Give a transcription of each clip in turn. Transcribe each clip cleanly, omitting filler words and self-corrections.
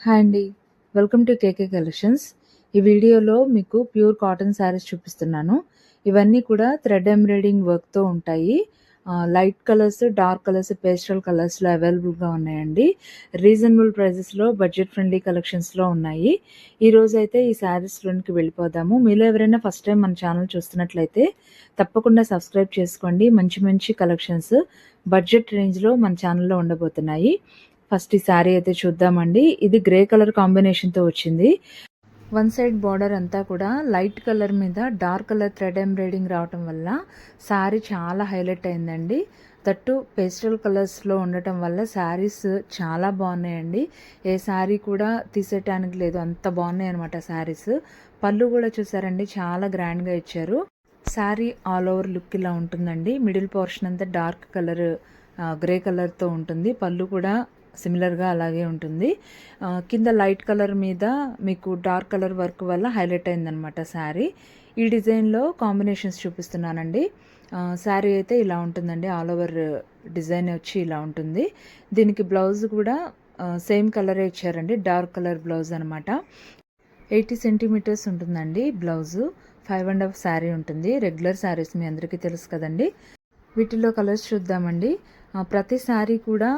Hi అండి. Welcome to KK collections. ఈ వీడియోలో మీకు ప్యూర్ కాటన్ శారీస్ చూపిస్తున్నాను. ఇవన్నీ కూడా థ్రెడ్ ఎంబ్రాయిడింగ్ వర్క్‌తో ఉంటాయి. Light colours, dark colours, pastel కలర్స్‌లో అవైలబుల్‌గా ఉన్నాయండి. రీజనబుల్ ప్రైజెస్‌లో బడ్జెట్ ఫ్రెండ్లీ కలెక్షన్స్‌లో ఉన్నాయి. ఈరోజైతే ఈ శారీస్‌లోనికి వెళ్ళిపోదాము. మీలో ఎవరైనా ఫస్ట్ టైం మన ఛానల్ చూస్తున్నట్లయితే తప్పకుండా సబ్స్క్రైబ్ చేసుకోండి. మంచి మంచి కలెక్షన్స్ బడ్జెట్ రేంజ్‌లో మన ఛానల్‌లో ఉండబోతున్నాయి. ఫస్ట్ ఈ శారీ అయితే చూద్దామండి. ఇది గ్రే కలర్ కాంబినేషన్‌తో వచ్చింది. వన్ సైడ్ బార్డర్ అంతా కూడా లైట్ కలర్ మీద డార్క్ కలర్ థ్రెడ్ ఎంబ్రాయిడింగ్ రావటం వల్ల శారీ చాలా హైలైట్ అయిందండి. దట్టు పేస్టల్ కలర్స్లో ఉండటం వల్ల శారీస్ చాలా బాగున్నాయండి. ఏ శారీ కూడా తీసేయటానికి లేదు, అంత బాగున్నాయి అనమాట శారీస్. పళ్ళు కూడా చూసారండి, చాలా గ్రాండ్గా ఇచ్చారు. శారీ ఆల్ ఓవర్ లుక్ ఇలా ఉంటుందండి. మిడిల్ పోర్షన్ అంతా డార్క్ కలర్ గ్రే కలర్తో ఉంటుంది. పళ్ళు కూడా సిమిలర్గా అలాగే ఉంటుంది. కింద లైట్ కలర్ మీద మీకు డార్క్ కలర్ వర్క్ వల్ల హైలైట్ అయిందనమాట శారీ. ఈ డిజైన్లో కాంబినేషన్స్ చూపిస్తున్నానండి. శారీ అయితే ఇలా ఉంటుందండి. ఆల్ ఓవర్ డిజైన్ వచ్చి ఇలా ఉంటుంది. దీనికి బ్లౌజ్ కూడా సేమ్ కలరే ఇచ్చారండి. డార్క్ కలర్ బ్లౌజ్ అనమాట. 80 సెంటీమీటర్స్ ఉంటుందండి బ్లౌజు. 5.5 శారీ ఉంటుంది. రెగ్యులర్ శారీస్ మీ అందరికీ తెలుసు కదండి. వీటిలో కలర్స్ చూద్దామండి. ప్రతి శారీ కూడా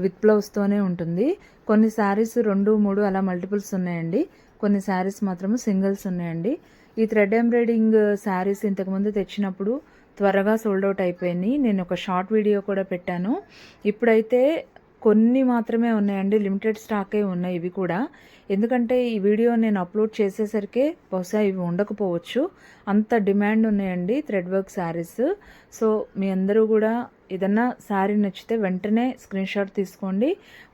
విత్ బ్లౌజ్తోనే ఉంటుంది. కొన్ని శారీస్ 2, 3 అలా మల్టిపుల్స్ ఉన్నాయండి. కొన్ని శారీస్ మాత్రము సింగిల్స్ ఉన్నాయండి. ఈ థ్రెడ్ ఎంబ్రాయిడింగ్ శారీస్ ఇంతకుముందు తెచ్చినప్పుడు త్వరగా సోల్డ్ అవుట్ అయిపోయినాయి. నేను ఒక షార్ట్ వీడియో కూడా పెట్టాను. ఇప్పుడైతే కొన్ని మాత్రమే ఉన్నాయండి. లిమిటెడ్ స్టాకే ఉన్నాయి ఇవి కూడా. ఎందుకంటే ఈ వీడియో నేను అప్లోడ్ చేసేసరికి బహుశా ఇవి ఉండకపోవచ్చు, అంత డిమాండ్ ఉన్నాయండి థ్రెడ్ వర్క్ శారీస్. సో మీ అందరూ కూడా ఏదన్నా శారీ నచ్చితే వెంటనే స్క్రీన్ షాట్ తీసుకోండి,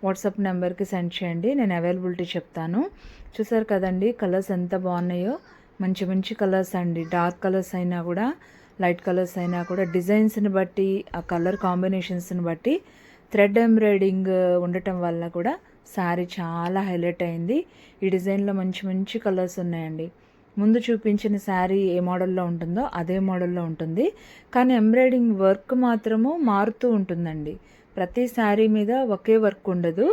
వాట్సాప్ నెంబర్కి సెండ్ చేయండి, నేను అవైలబిలిటీ చెప్తాను. చూసారు కదండి కలర్స్ ఎంత బాగున్నాయో. మంచి మంచి కలర్స్ అండి. డార్క్ కలర్స్ అయినా కూడా, లైట్ కలర్స్ అయినా కూడా, డిజైన్స్ని బట్టి, ఆ కలర్ కాంబినేషన్స్ని బట్టి థ్రెడ్ ఎంబ్రాయిడింగ్ ఉండటం వల్ల కూడా శారీ చాలా హైలైట్ అయింది. ఈ డిజైన్లో మంచి మంచి కలర్స్ ఉన్నాయండి. ముందు చూపించిన శారీ ఏ మోడల్లో ఉంటుందో అదే మోడల్లో ఉంటుంది, కానీ ఎంబ్రాయిడింగ్ వర్క్ మాత్రము మారుతూ ఉంటుందండి. ప్రతి శారీ మీద ఒకే వర్క్ ఉండదు,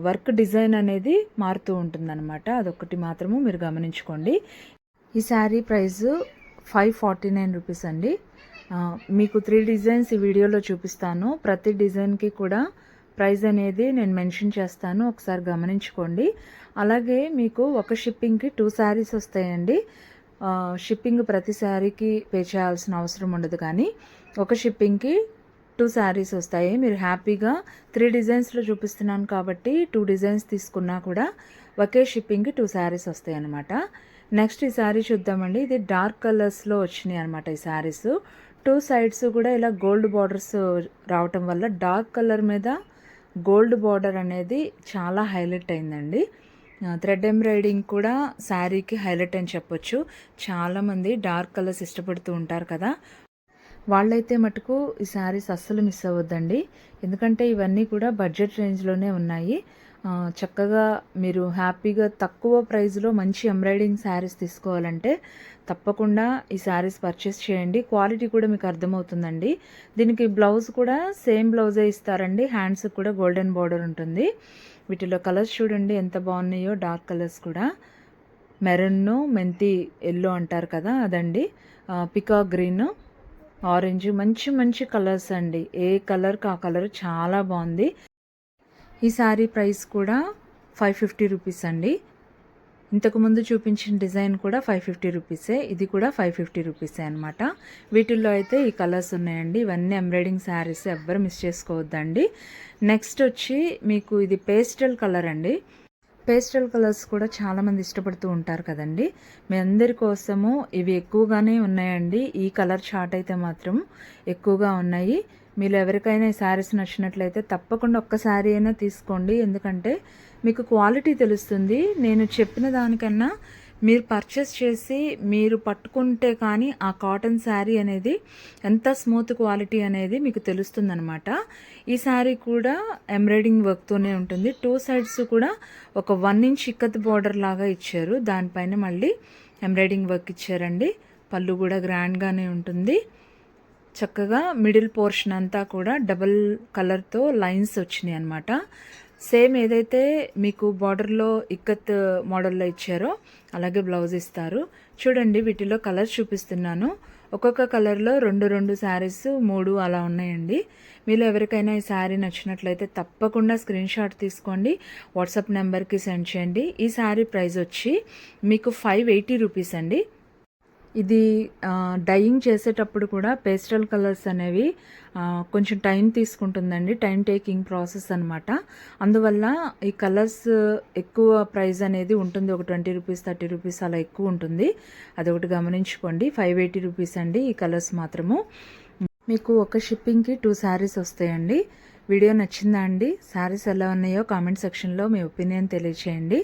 వర్క్ డిజైన్ అనేది మారుతూ ఉంటుందన్నమాట. అదొకటి మాత్రము మీరు గమనించుకోండి. ఈ శారీ ప్రైస్ 549 రూపీస్ అండి. మీకు 3 డిజైన్స్ ఈ వీడియోలో చూపిస్తాను. ప్రతి డిజైన్కి కూడా ప్రైస్ అనేది నేను మెన్షన్ చేస్తాను, ఒకసారి గమనించుకోండి. అలాగే మీకు ఒక షిప్పింగ్కి 2 శారీస్ వస్తాయండి. షిప్పింగ్ ప్రతి శారీకి పే చేయాల్సిన అవసరం ఉండదు, కానీ ఒక షిప్పింగ్కి 2 శారీస్ వస్తాయి. మీరు హ్యాపీగా 3 డిజైన్స్లో చూపిస్తున్నాను కాబట్టి 2 డిజైన్స్ తీసుకున్నా కూడా ఒకే షిప్పింగ్కి 2 శారీస్ వస్తాయి అన్నమాట. నెక్స్ట్ ఈ శారీ చూద్దామండి. ఇది డార్క్ కలర్స్లో వచ్చినాయి అనమాట ఈ శారీస్. 2 సైడ్స్ కూడా ఇలా గోల్డ్ బార్డర్స్ రావటం వల్ల డార్క్ కలర్ మీద గోల్డ్ బార్డర్ అనేది చాలా హైలైట్ అయిందండి. థ్రెడ్ ఎంబ్రాయిడింగ్ కూడా శారీకి హైలైట్ అని చెప్పొచ్చు. చాలామంది డార్క్ కలర్స్ ఇష్టపడుతూ ఉంటారు కదా, వాళ్ళైతే మటుకు ఈ శారీస్ అస్సలు మిస్ అవ్వద్దండి. ఎందుకంటే ఇవన్నీ కూడా బడ్జెట్ రేంజ్లోనే ఉన్నాయి. చక్కగా మీరు హ్యాపీగా తక్కువ ప్రైస్లో మంచి ఎంబ్రాయిడింగ్ శారీస్ తీసుకోవాలంటే తప్పకుండా ఈ శారీస్ పర్చేస్ చేయండి. క్వాలిటీ కూడా మీకు అర్థమవుతుందండి. దీనికి బ్లౌజ్ కూడా సేమ్ బ్లౌజే ఇస్తారండి. హ్యాండ్స్ కూడా గోల్డెన్ బార్డర్ ఉంటుంది. వీటిలో కలర్స్ చూడండి ఎంత బాగున్నాయో. డార్క్ కలర్స్ కూడా మెరూన్, మెంతి ఎల్లో అంటారు కదా అదండి, పికాక్ గ్రీన్, ఆరెంజ్, మంచి మంచి కలర్స్ అండి. ఏ కలర్కి ఆ కలర్ చాలా బాగుంది. ఈ శారీ ప్రైస్ కూడా 550 రూపీస్ అండి. ఇంతకుముందు చూపించిన డిజైన్ కూడా 550 రూపీసే, ఇది కూడా 550 రూపీసే అనమాట. వీటిల్లో అయితే ఈ కలర్స్ ఉన్నాయండి. ఇవన్నీ ఎంబ్రాయిడింగ్ శారీస్, ఎవ్వరు మిస్ చేసుకోవద్దండి. నెక్స్ట్ వచ్చి మీకు ఇది పేస్టల్ కలర్ అండి. పేస్టల్ కలర్స్ కూడా చాలామంది ఇష్టపడుతూ ఉంటారు కదండి. మీ అందరి కోసము ఇవి ఎక్కువగానే ఉన్నాయండి. ఈ కలర్ చార్ట్ అయితే మాత్రం ఎక్కువగా ఉన్నాయి. మీరు ఎవరికైనా ఈ శారీస్ నచ్చినట్లయితే తప్పకుండా ఒక్క శారీ అయినా తీసుకోండి, ఎందుకంటే మీకు క్వాలిటీ తెలుస్తుంది. నేను చెప్పిన దానికన్నా మీరు పర్చేస్ చేసి మీరు పట్టుకుంటే కానీ ఆ కాటన్ శారీ అనేది ఎంత స్మూత్ క్వాలిటీ అనేది మీకు తెలుస్తుందనమాట. ఈ శారీ కూడా ఎంబ్రాయిడింగ్ వర్క్తోనే ఉంటుంది. 2 సైడ్స్ కూడా ఒక 1 ఇంచ్ ఇక్కత్ బార్డర్ లాగా ఇచ్చారు. దానిపైన మళ్ళీ ఎంబ్రాయిడింగ్ వర్క్ ఇచ్చారండి. పళ్ళు కూడా గ్రాండ్గానే ఉంటుంది. చక్కగా మిడిల్ పోర్షన్ అంతా కూడా డబల్ కలర్తో లైన్స్ వచ్చినాయి అనమాట. సేమ్ ఏదైతే మీకు బార్డర్లో ఇక్కత్ మోడల్లో ఇచ్చారో అలాగే బ్లౌజ్ ఇస్తారు. చూడండి వీటిలో కలర్స్ చూపిస్తున్నాను. ఒక్కొక్క కలర్లో 2 శారీస్ 3 అలా ఉన్నాయండి. మీలో ఎవరికైనా ఈ శారీ నచ్చినట్లయితే తప్పకుండా స్క్రీన్ షాట్ తీసుకోండి, వాట్సాప్ నెంబర్కి సెండ్ చేయండి. ఈ శారీ ప్రైస్ వచ్చి మీకు 580 రూపీస్ అండి. ఇది డైయింగ్ చేసేటప్పుడు కూడా పేస్టల్ కలర్స్ అనేవి కొంచెం టైం తీసుకుంటుందండి, టైం టేకింగ్ ప్రాసెస్ అనమాట. అందువల్ల ఈ కలర్స్ ఎక్కువ ప్రైస్ అనేది ఉంటుంది, ఒక 20 రూపీస్ 30 రూపీస్ అలా ఎక్కువ ఉంటుంది. అదొకటి గమనించుకోండి. 580 రూపీస్ అండి ఈ కలర్స్ మాత్రము. మీకు ఒక షిప్పింగ్కి 2 శారీస్ వస్తాయండి. వీడియో నచ్చిందా అండి? శారీస్ ఎలా ఉన్నాయో కామెంట్ సెక్షన్లో మీ ఒపీనియన్ తెలియచేయండి.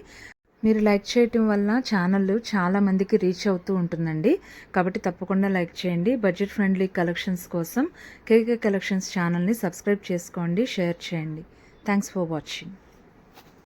మీరు లైక్ చేయటం వల్ల ఛానల్ చాలా మందికి రీచ్ అవుతూ ఉంటుందండి, కాబట్టి తప్పకుండా లైక్ చేయండి. బడ్జెట్ ఫ్రెండ్లీ కలెక్షన్స్ కోసం కేకే కలెక్షన్స్ ఛానల్ని సబ్స్క్రైబ్ చేసుకోండి, షేర్ చేయండి. Thanks for watching.